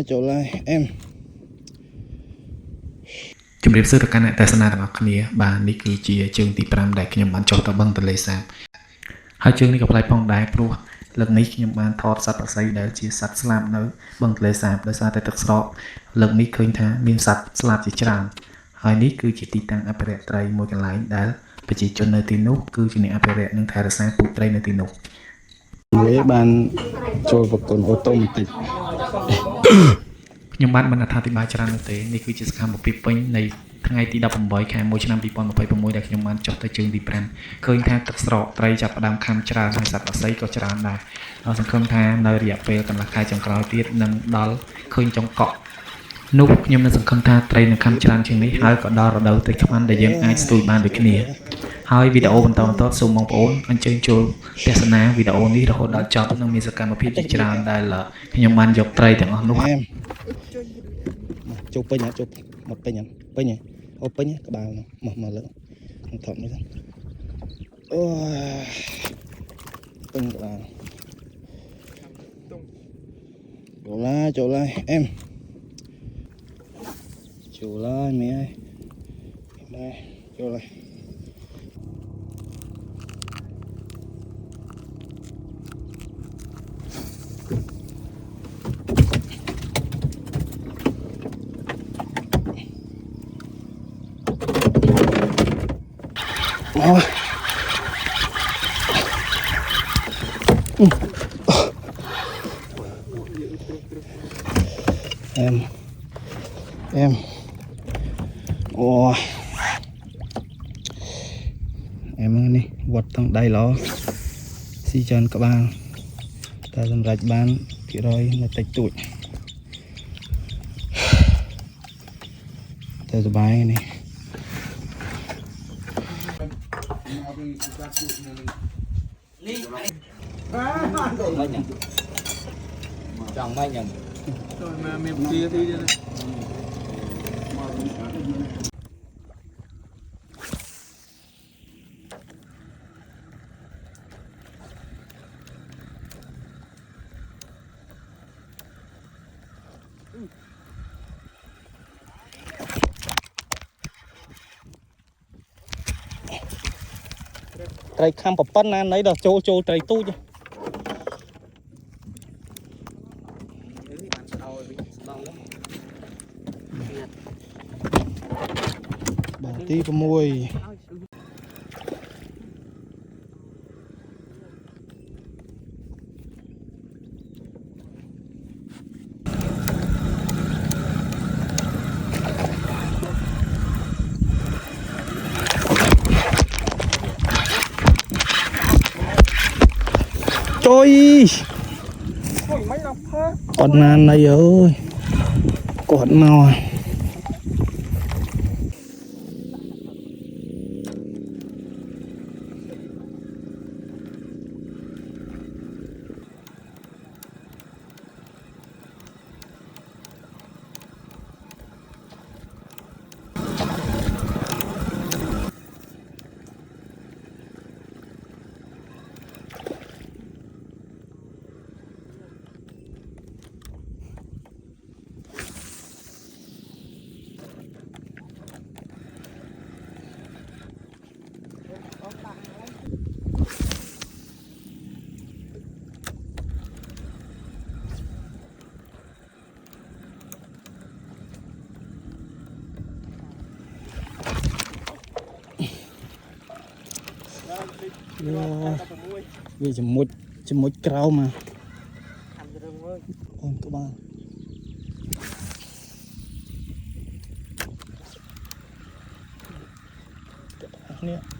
chỗ lại em ជំរាបសួរទៅកាន់អ្នកទស្សនាទាំងអស់គ្នាបាទនេះគឺជាជើងទី5ដែលខ្ញុំបានចុះទៅបឹងទន្លេសាបហើយជើងនេះក៏ប្លែកផងដែរព្រោះលើកនេះខ្ញុំបានថតសត្វបក្សីដែលជាសត្វស្លាប់នៅបឹងទន្លេសាបដោយសារតែទឹកស្រកលើកនេះឃើញថាមានសត្វស្លាប់ជាច្រើនហើយនេះគឺជាទីតាំងអភិរក្សត្រីមួយកន្លែងដែលប្រជាជននៅទីនោះគឺជាអ្នកអភិរក្សនិងថែរក្សាពូជត្រីនៅទីនោះ với ban trôi vào cồn ô tô một tịch ខ្ញុំបានមិនអត្ថាធិប្បាយច្រើននោះទេនេះគឺជាសកម្មភាពពេញនៃថ្ងៃទី18ខែ1ឆ្នាំ2026ដែលខ្ញុំបានចុះទៅជើងទី5ឃើញថាទឹកស្រកត្រីចាប់ផ្ដើមខាំច្រើនហើយសត្វបក្សីក៏ច្រើនដែរសង្ឃឹមថានៅរយៈពេលកន្លះខែចុងក្រោយទៀតនឹងដល់ឃើញចុងកក់នោះខ្ញុំនឹងសង្ឃឹមថាត្រីនឹងខាំច្រើនជាងនេះហើយក៏ដល់រដូវទឹកខ្វាន់ដែលយើងអាចស្ទួយបានដូចគ្នាហើយវីដេអូបន្តសូមបងប្អូនអញ្ជើញចូលទស្សនាវីដេអូនេះរហូតដល់ចប់នឹងមានសកម្មភាពជាច្រើនដែលខ្ញុំបានយកត្រីទាំងអស់នោះ em chụp pin nhá chụp một pin nhá ô pin nhá các bạn mà lượng thọn nữa pin các bạn chỗ lại em chỗ lại mẹ ơi đây chỗ lại Ôi. Em ôi em này vật thằng đây nó xi chân các bạn ta làm rạch bán thì rồi là tách tuổi ta sẽ bài này chẳng may nhầm rồi mà mềm kia thì đây này. Trời khăm bập bắn ăn đấy đó trâu trời tu chứ bỏ tí vào môi trôi con nan này ơi con nào à vì chỉ một trâu mà ôm các bạn nè